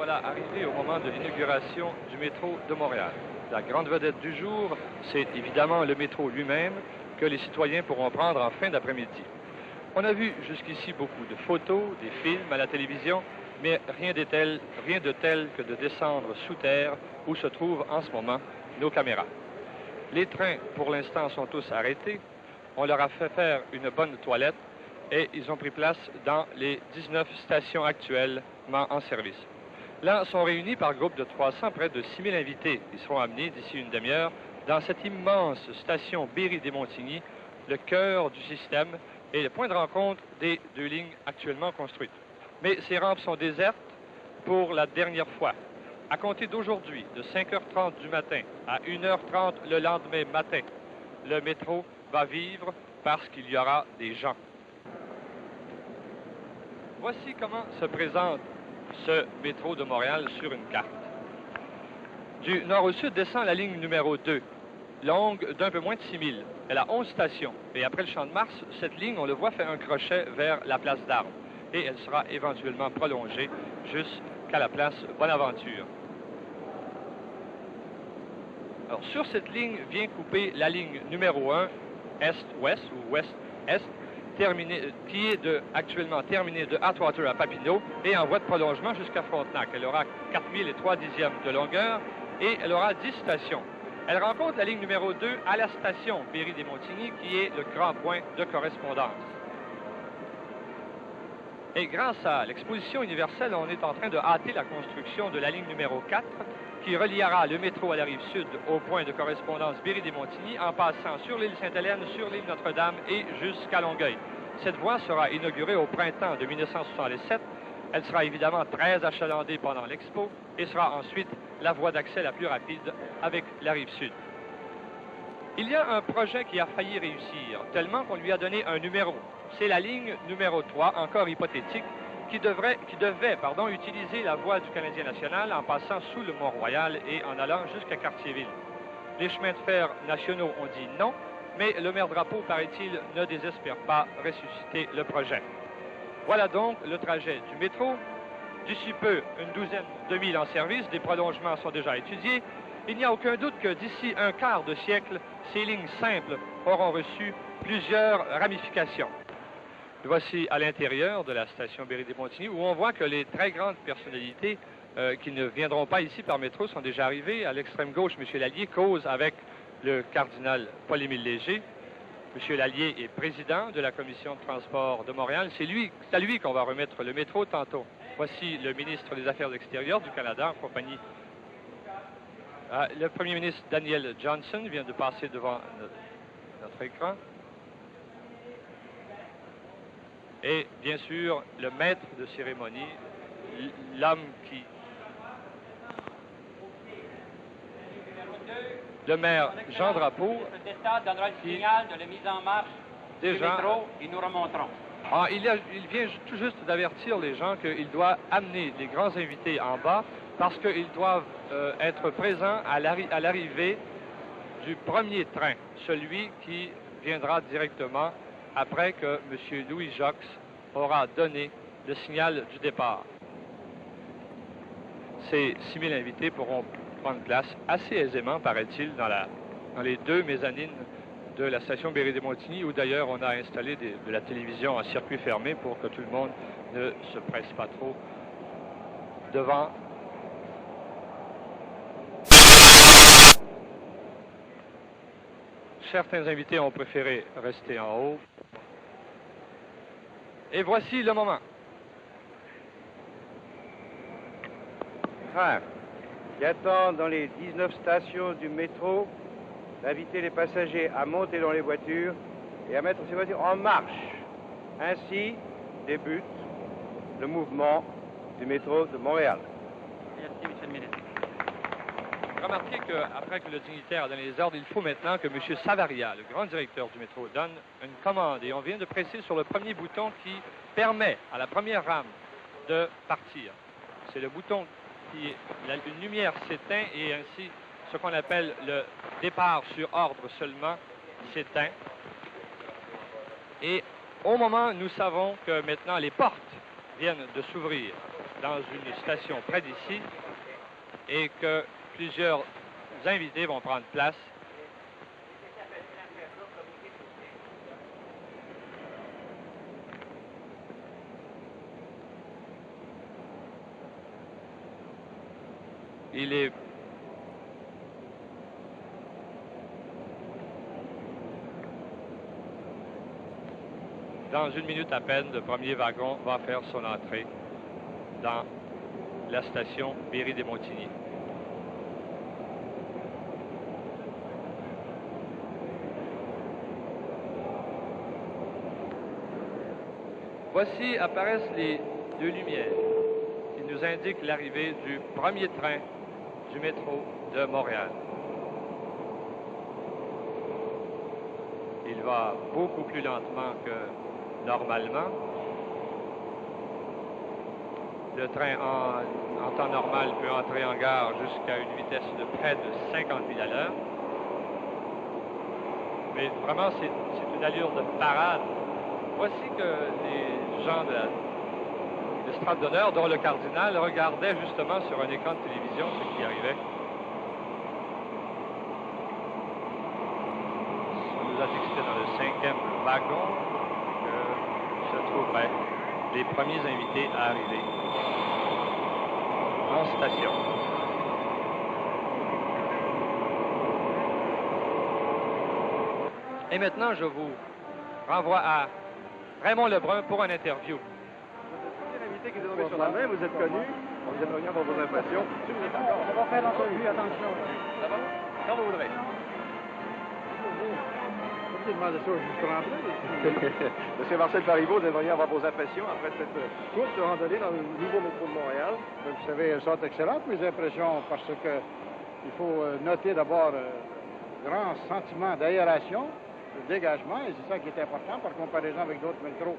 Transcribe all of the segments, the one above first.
voilà arrivés au moment de l'inauguration du métro de Montréal. La grande vedette du jour, c'est évidemment le métro lui-même que les citoyens pourront prendre en fin d'après-midi. On a vu jusqu'ici beaucoup de photos, des films à la télévision, mais rien de tel que de descendre sous terre où se trouvent en ce moment nos caméras. Les trains, pour l'instant, sont tous arrêtés. On leur a fait faire une bonne toilette et ils ont pris place dans les 19 stations actuellement en service. Là, sont réunis par groupe de 300 près de 6 000 invités. Ils seront amenés d'ici une demi-heure dans cette immense station Berry-des-Montigny, le cœur du système et le point de rencontre des deux lignes actuellement construites. Mais ces rampes sont désertes pour la dernière fois. À compter d'aujourd'hui, de 5h30 du matin à 1h30 le lendemain matin, le métro va vivre parce qu'il y aura des gens. Voici comment se présente ce métro de Montréal sur une carte. Du nord au sud descend la ligne numéro 2, longue d'un peu moins de 6 000. Elle a 11 stations. Et après le Champ de Mars, cette ligne, on le voit, fait un crochet vers la place d'Armes. Et elle sera éventuellement prolongée jusqu'à la place Bonaventure. Alors, sur cette ligne vient couper la ligne numéro 1, Est-Ouest ou Ouest-Est, qui est actuellement terminée de Atwater à Papineau et en voie de prolongement jusqu'à Frontenac. Elle aura 4003 dixièmes de longueur et elle aura 10 stations. Elle rencontre la ligne numéro 2 à la station Berry-des-Montigny, qui est le grand point de correspondance. Et grâce à l'exposition universelle, on est en train de hâter la construction de la ligne numéro 4, qui reliera le métro à la rive sud au point de correspondance Berry-des-Montigny en passant sur l'île Sainte-Hélène, sur l'île Notre-Dame et jusqu'à Longueuil. Cette voie sera inaugurée au printemps de 1967. Elle sera évidemment très achalandée pendant l'expo et sera ensuite la voie d'accès la plus rapide avec la rive sud. Il y a un projet qui a failli réussir, tellement qu'on lui a donné un numéro. C'est la ligne numéro 3, encore hypothétique, qui devait utiliser la voie du Canadien national en passant sous le Mont-Royal et en allant jusqu'à Cartierville. Les chemins de fer nationaux ont dit non, mais le maire Drapeau, paraît-il, ne désespère pas ressusciter le projet. Voilà donc le trajet du métro. D'ici peu, une douzaine de milles en service, des prolongements sont déjà étudiés. Il n'y a aucun doute que d'ici un quart de siècle, ces lignes simples auront reçu plusieurs ramifications. Voici à l'intérieur de la station Berry-des-Montigny où on voit que les très grandes personnalités qui ne viendront pas ici par métro sont déjà arrivées. À l'extrême gauche, M. Lallier cause avec le cardinal Paul-Émile Léger. M. Lallier est président de la commission de transport de Montréal. C'est à lui qu'on va remettre le métro tantôt. Voici le ministre des Affaires extérieures du Canada en compagnie. Le premier ministre Daniel Johnson vient de passer devant notre écran. Et bien sûr, le maître de cérémonie, l'homme qui... Le maire Jean Drapeau... donnera le signal de la mise en marche du métro et nous remonterons. Il vient tout juste d'avertir les gens qu'il doit amener les grands invités en bas parce qu'ils doivent être présents à l'arrivée du premier train, celui qui viendra directement après que M. Louis Jox aura donné le signal du départ. Ces 6 000 invités pourront prendre place assez aisément, paraît-il, dans les deux mezzanines de la station Berry-des-Montigny, où d'ailleurs on a installé de la télévision en circuit fermé pour que tout le monde ne se presse pas trop devant. Certains invités ont préféré rester en haut. Et voici le moment. Train qui attend dans les 19 stations du métro d'inviter les passagers à monter dans les voitures et à mettre ces voitures en marche. Ainsi débute le mouvement du métro de Montréal. Merci, monsieur le ministre. Remarquez qu'après que le dignitaire a donné les ordres, il faut maintenant que M. Savaria, le grand directeur du métro, donne une commande. Et on vient de presser sur le premier bouton qui permet à la première rame de partir. C'est le bouton qui, une lumière s'éteint et ainsi ce qu'on appelle le départ sur ordre seulement s'éteint. Et au moment, nous savons que maintenant les portes viennent de s'ouvrir. dans une station près d'ici et que plusieurs invités vont prendre place. Il est dans une minute à peine, le premier wagon va faire son entrée dans la station Berry-des-Montigny. Voici apparaissent les deux lumières qui nous indiquent l'arrivée du premier train du métro de Montréal. Il va beaucoup plus lentement que normalement. Le train en temps normal peut entrer en gare jusqu'à une vitesse de près de 50 000 à l'heure. Mais vraiment, c'est une allure de parade. Voici que les gens de l'estrade d'honneur, dont le cardinal, regardaient justement sur un écran de télévision ce qui arrivait. On nous a dit que c'était dans le 5e wagon que se trouveraient les premiers invités à arriver en station. Et maintenant, je vous renvoie à Raymond Lebrun pour une interview. Vous êtes invité qui est désormais sur la main, vous êtes connu, on vous aimerait avoir vos impressions. Si vous êtes d'accord. On va faire l'entrevue, attention. Ça va? Quand vous voudrez. Monsieur Marcel Paribault, vous aimeriez avoir vos impressions après cette course de randonnée dans le nouveau métro de Montréal. Vous savez, elles sont excellentes, mes impressions, parce que il faut noter d'abord grand sentiment d'aération, de dégagement, et c'est ça qui est important par comparaison avec d'autres métros.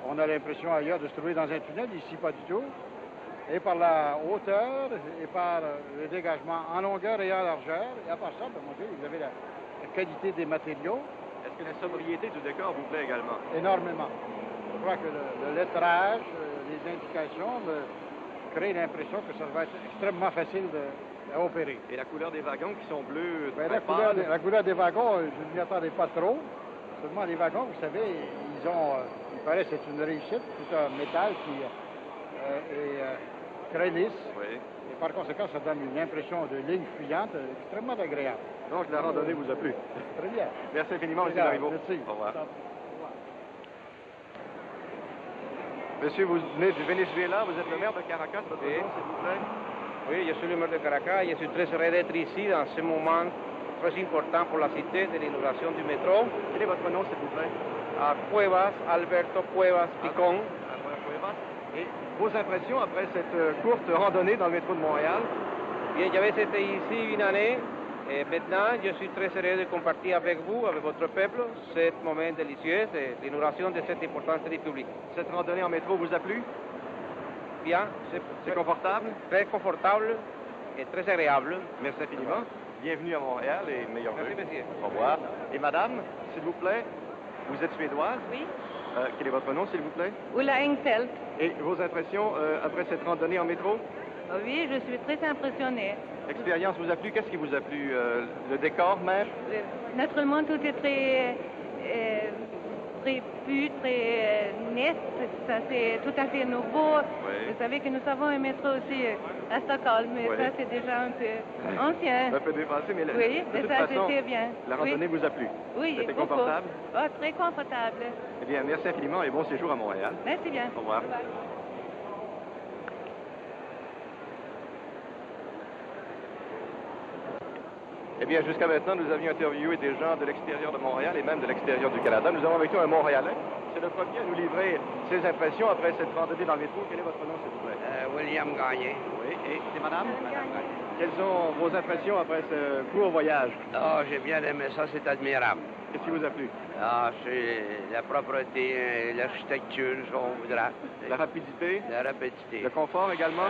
On a l'impression ailleurs de se trouver dans un tunnel, ici pas du tout. Et par la hauteur et par le dégagement en longueur et en largeur. Et à part ça, ben, mon Dieu, vous avez la qualité des matériaux. Est-ce que la sobriété du décor vous plaît également? Énormément. Je crois que le lettrage, les indications me créent l'impression que ça va être extrêmement facile à opérer. Et la couleur des wagons qui sont bleus, Ben, très pâles. la couleur des wagons, je ne m'y attendais pas trop. Seulement, les wagons, vous savez, il paraît que c'est une réussite, tout un métal qui est très lisse. Oui. Et par conséquent, ça donne une impression de ligne fuyante extrêmement agréable. Donc, la randonnée vous a plu. Très bien. Merci infiniment, M. Bien, Paribault. merci. Au revoir. Monsieur, vous venez du Venezuela, vous êtes le maire de Caracas, votre nom, s'il vous plaît? Oui, je suis le maire de Caracas. Je suis très heureux d'être ici dans ce moment très important pour la cité de l'inauguration du métro. Quel est votre nom, s'il vous plaît? À Cuevas, Alberto Cuevas Picon. Et vos impressions après cette courte randonnée dans le métro de Montréal? Bien, j'avais été ici une année. Et maintenant, je suis très heureux de compartir avec vous, avec votre peuple, ce moment délicieux de l'inauguration de cette importante république. Cette randonnée en métro vous a plu? Bien, C'est confortable? très confortable et très agréable. Merci infiniment. Bienvenue à Montréal et meilleurs vœux. Merci, monsieur. Au revoir. Et madame, s'il vous plaît, vous êtes suédoise? Oui, Quel est votre nom, s'il vous plaît? Ulla Engfeld. Et vos impressions après cette randonnée en métro? Oui, je suis très impressionnée. L'expérience vous a plu? Qu'est-ce qui vous a plu? Le décor même? Naturellement, tout est très pur, très net. Ça, c'est tout à fait nouveau. Oui. Vous savez que nous avons un métro aussi à Stockholm, mais Oui. ça, c'est déjà un peu ancien. Un peu dépassé, mais Oui, de mais toute ça, façon, c'était bien. la randonnée Oui. vous a plu? Oui, C'était beaucoup. confortable? Oh, très confortable. Eh bien, merci infiniment et bon séjour à Montréal. Merci bien. Au revoir. Bye-bye. Eh bien, jusqu'à maintenant, nous avions interviewé des gens de l'extérieur de Montréal et même de l'extérieur du Canada. Nous avons avec nous un Montréalais. C'est le premier à nous livrer ses impressions après cette randonnée dans le métro. Quel est votre nom, s'il vous plaît? William Gagné. Oui, et c'est madame? Quelles sont vos impressions après ce court voyage? Ah, j'ai bien aimé ça, c'est admirable. Qu'est-ce qui vous a plu? Ah, c'est la propreté, l'architecture, on voudra. La rapidité? La rapidité. Le confort également?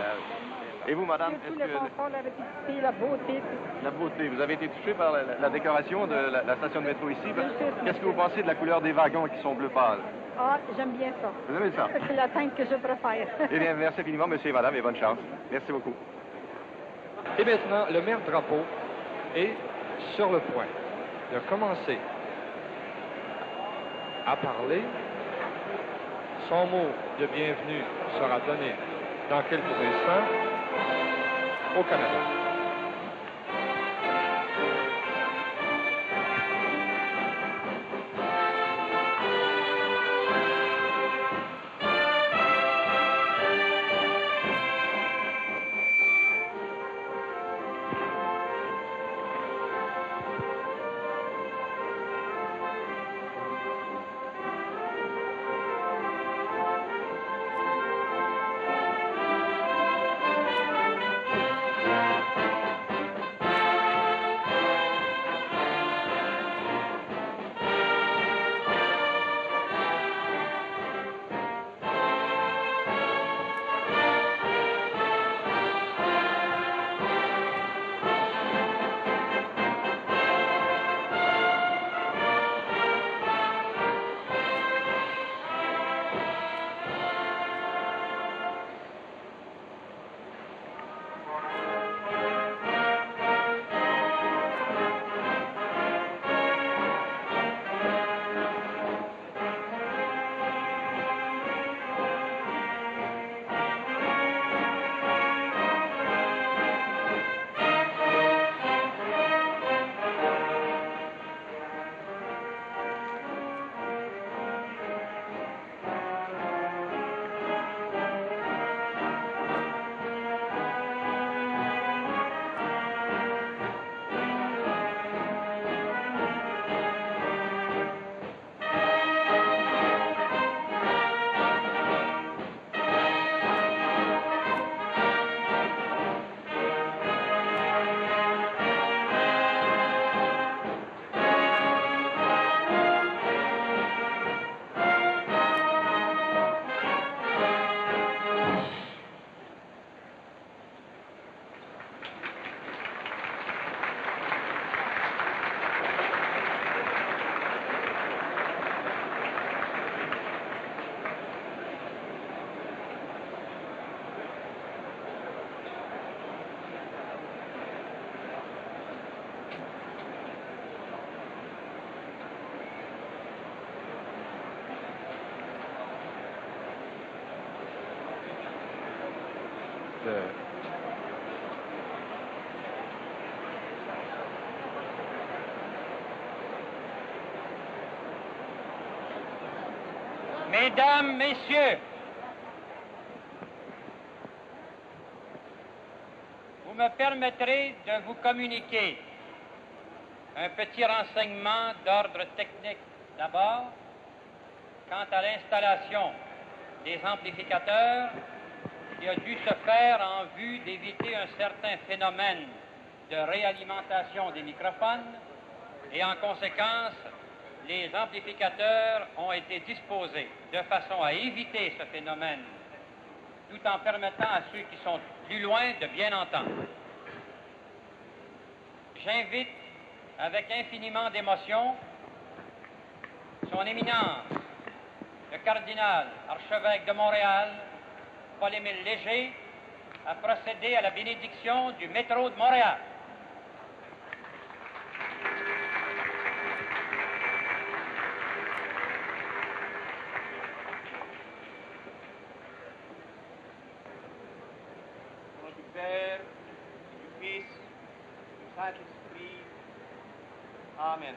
Et vous, madame? Tout Est-ce le que confort, la rapidité, la beauté. la beauté, vous avez été touché par la décoration de la station de métro ici? Qu'est-ce que vous pensez de la couleur des wagons qui sont bleu pâle? Ah, j'aime bien ça. Vous aimez ça? C'est la teinte que je préfère. Eh bien, merci infiniment, monsieur et madame, et bonne chance. Merci beaucoup. Et maintenant, le maire Drapeau est sur le point de commencer à parler. Son mot de bienvenue sera donné dans quelques instants au Canada. Mesdames, Messieurs, vous me permettrez de vous communiquer un petit renseignement d'ordre technique d'abord quant à l'installation des amplificateurs qui a dû se faire en vue d'éviter un certain phénomène de réalimentation des microphones et en conséquence, les amplificateurs ont été disposés de façon à éviter ce phénomène, tout en permettant à ceux qui sont plus loin de bien entendre. J'invite avec infiniment d'émotion son éminence, le cardinal archevêque de Montréal, Paul-Émile Léger, à procéder à la bénédiction du métro de Montréal. Père, du Fils, du Saint-Esprit. Amen.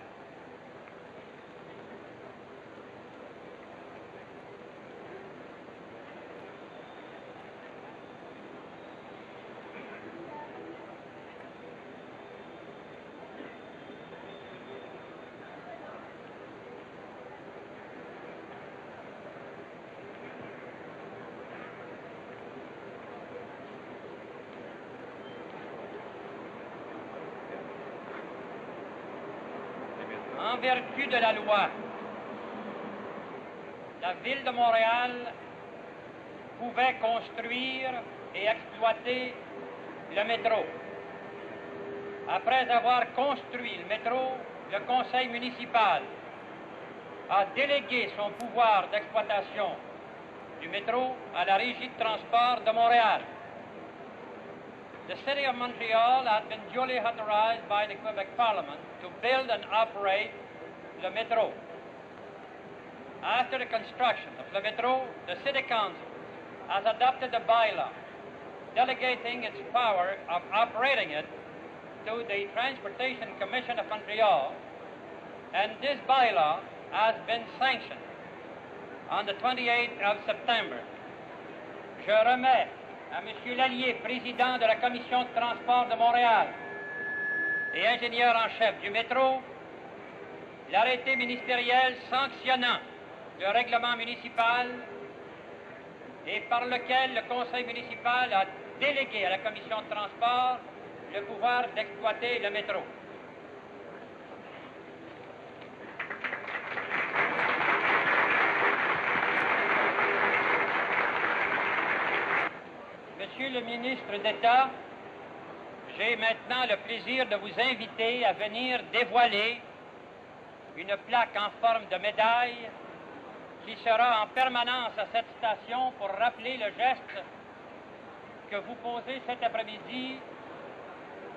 En vertu de la loi, la Ville de Montréal pouvait construire et exploiter le métro. Après avoir construit le métro, le conseil municipal a délégué son pouvoir d'exploitation du métro à la Régie de transport de Montréal. The City of Montreal has been duly authorized by the Quebec Parliament to build and operate the metro. After the construction of the metro, the City Council has adopted a bylaw delegating its power of operating it to the Transportation Commission of Montreal, and this bylaw has been sanctioned on the 28th of September. Je remets à M. Lallier, président de la Commission de transport de Montréal et ingénieur en chef du métro, l'arrêté ministériel sanctionnant le règlement municipal et par lequel le conseil municipal a délégué à la commission de transport le pouvoir d'exploiter le métro. Monsieur le ministre d'État, j'ai maintenant le plaisir de vous inviter à venir dévoiler une plaque en forme de médaille qui sera en permanence à cette station pour rappeler le geste que vous posez cet après-midi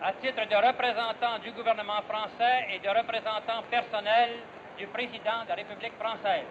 à titre de représentant du gouvernement français et de représentant personnel du président de la République française.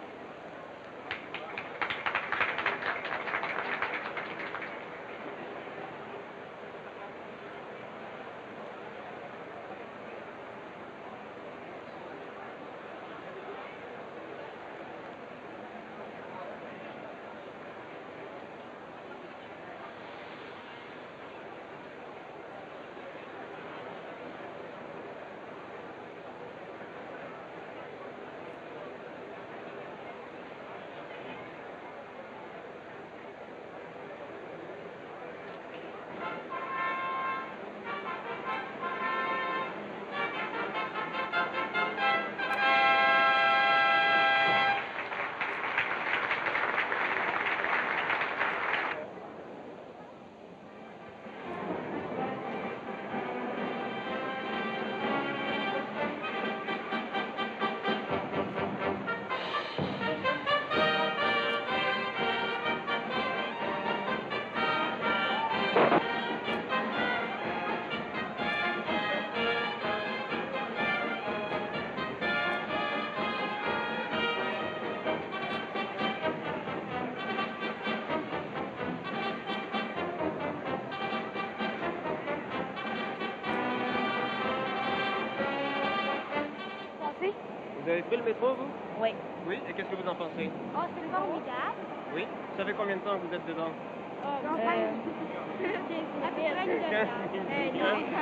Vous avez pris le métro, vous? Oui. Oui, et qu'est-ce que vous en pensez? Oh, c'est formidable. Oui. Ça fait combien de temps que vous êtes dedans?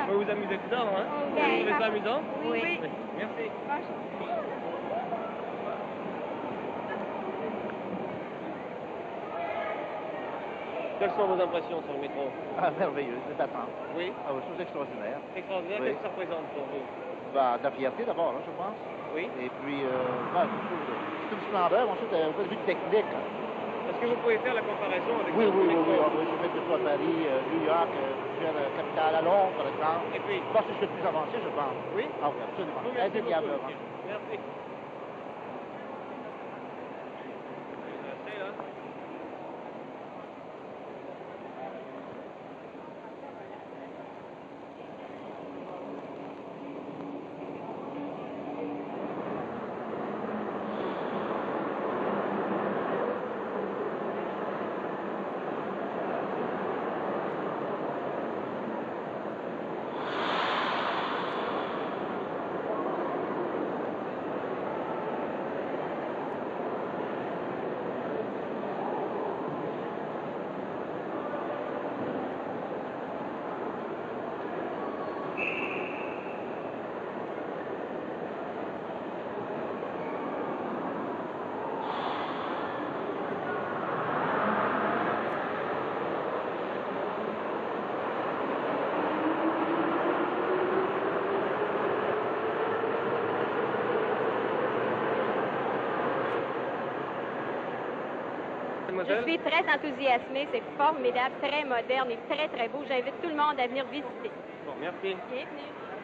Vous vous amusez dedans, hein? Vous trouvez ça amusant? Oui. Merci. Quelles sont vos impressions sur le métro? Ah, merveilleux, c'est attendre. Oui. Ah, chose extraordinaire. Extraordinaire. Oui. Qu'est-ce que ça représente pour vous? Bah, de la fierté d'abord, hein, je pense. Oui. Et puis, c'est une splendeur, ensuite, au point de vue technique. Est-ce que vous pouvez faire la comparaison avec Oui, d'autres oui, oui, métros? oui. J'ai fait des fois à Paris, New York, plusieurs capitales, à Londres, par exemple. Et puis? Bah, c'est ce plus avancé, je pense. Oui. Ah oui, absolument. Merci beaucoup, Indéniablement. monsieur. Merci. Restez là. Je suis très enthousiasmée, c'est formidable, très moderne et très, très beau. J'invite tout le monde à venir visiter. Bon, merci. Bienvenue.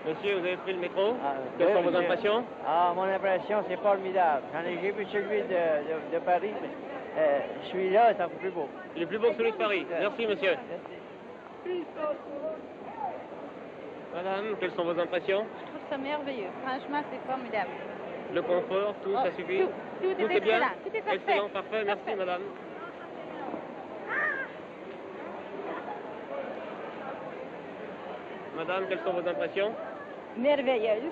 Monsieur, vous avez pris le métro? Quelles Oui, sont vos monsieur. impressions? Ah, mon impression, c'est formidable. J'ai vu celui de Paris, mais celui-là est encore plus beau. Il est plus beau que celui de Paris. Merci, monsieur. Madame, quelles sont vos impressions? Je trouve ça merveilleux. Franchement, c'est formidable. Le confort, tout, ça suffit? Tout est bien? excellent. Tout est parfait. Excellent, parfait. Merci, madame. Madame, quelles sont vos impressions? Merveilleuse.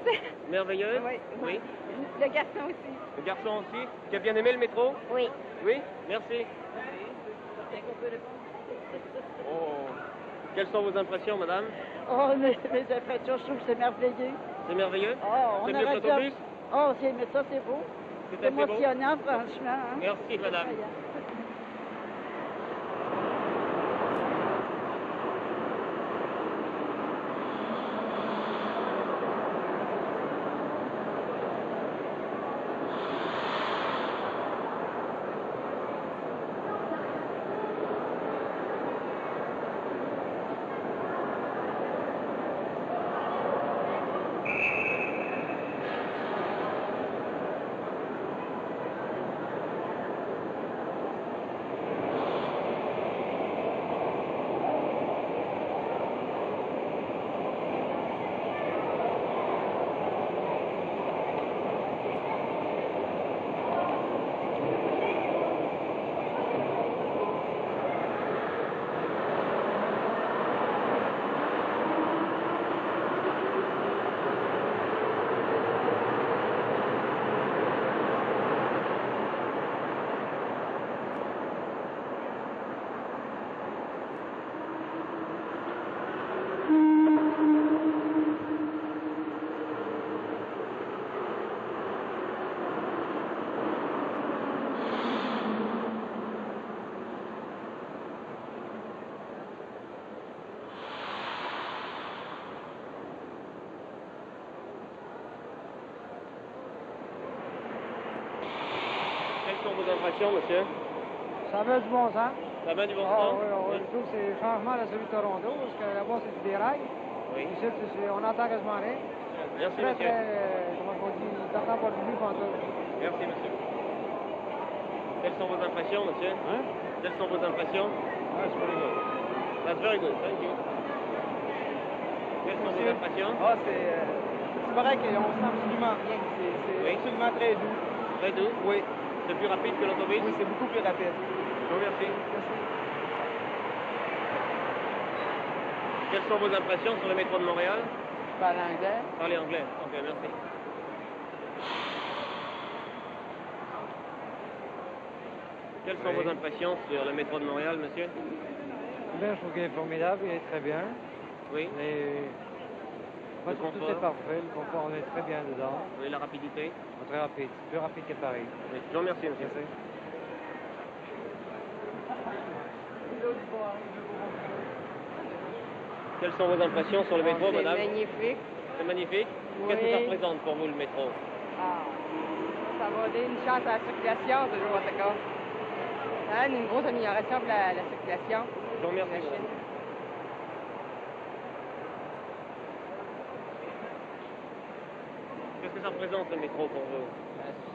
Merveilleuse? Oui. Oui. Le garçon aussi. Le garçon aussi? Qui a bien aimé le métro? Oui. Oui? Merci. Oh. Quelles sont vos impressions, madame? Oh, mes impressions, je trouve que c'est merveilleux. C'est merveilleux? Oh, C'est mieux que l'autobus? Oh, mais ça, c'est beau. C'est C'est assez beau? émotionnant, franchement. Hein? Merci, madame. Quelles sont vos impressions, monsieur? Ça va du bon sens. Ça va du bon Ah sens? oui, oui, je trouve que c'est changement de celui de Toronto, parce que là-bas, c'est des rails. Oui. Ici, on entend quasiment rien. Merci, Très, monsieur. comment on dit, t'entends pas le bruit pendant. Merci, monsieur. Quelles sont vos impressions, monsieur? Hein? Quelles sont vos impressions? That's very good. That's very good. Thank you. Quelles sont vos Monsieur? impressions? Ah, c'est vrai qu'on sent absolument rien. C'est Oui. absolument très doux. Très doux? Oui. C'est plus rapide que l'autobus? Oui, c'est beaucoup plus rapide. Je vous remercie. Quelles sont vos impressions sur le métro de Montréal? Je parle anglais. Parlez anglais. Ok, merci. Quelles sont vos impressions sur le métro de Montréal, monsieur? Bien, je trouve qu'il est formidable, il est très bien. Oui. Tout est parfait, le confort, on est très bien dedans. Oui, la rapidité? Très rapide, plus rapide que Paris. Oui. Je vous remercie, monsieur. Merci. Quelles sont vos impressions sur le métro, madame? C'est magnifique. C'est magnifique? Oui. Qu'est-ce que ça représente pour vous, le métro? Ah, ça va donner une chance à la circulation, toujours, en tout cas. Hein, une grosse amélioration pour la circulation. Je vous remercie, madame. Qu'est-ce que ça représente, le métro, pour vous?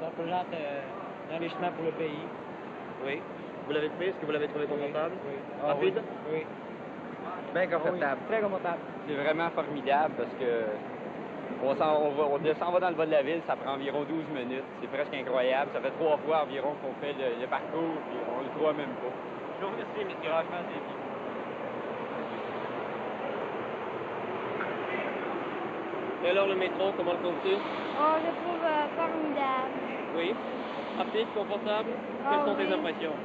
Ça représente un enrichissement pour le pays. Oui. Vous l'avez pris? Est-ce que vous l'avez trouvé confortable? Oui. Rapide? Oui. Bien confortable. Très confortable. C'est vraiment formidable parce que on descend dans le bas de la ville, ça prend environ 12 minutes. C'est presque incroyable. Ça fait 3 fois environ qu'on fait le parcours, puis on le croit même pas. Je vous remercie, messieurs. Franchement, c'est bien. Et alors, le métro, comment le trouves-tu? Oh, je trouve formidable. Oui. Rapide, confortable? Quelles Ah sont tes oui. impressions?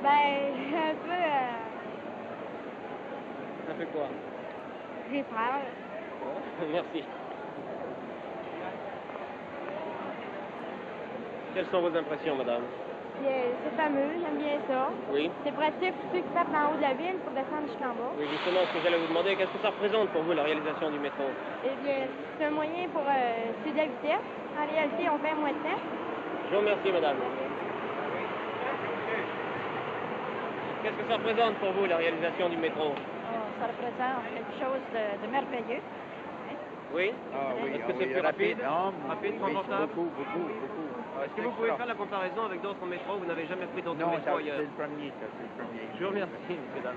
Ben, un peu, Ça fait quoi? j'ai peur. Merci. Quelles sont vos impressions, madame? C'est fameux, j'aime bien ça. Oui. C'est pratique pour ceux qui tapent en haut de la ville pour descendre jusqu'en bas. Oui, justement, ce que j'allais vous demander, qu'est-ce que ça représente pour vous, la réalisation du métro? Eh bien, c'est un moyen pour c'est de la vitesse. En réalité, on fait moins de temps. Je vous remercie, madame. Qu'est-ce que ça représente pour vous, la réalisation du métro? Oh, ça représente quelque chose de merveilleux. Hein? Oui. Ah oui, Est-ce que c'est plus rapide? Rapide, oui, confortable? beaucoup. Est-ce que vous pouvez faire la comparaison avec d'autres métros? Vous n'avez jamais pris d'autres Non, métros c'est ailleurs? le premier, ça, c'est le premier. Je vous remercie, mesdames.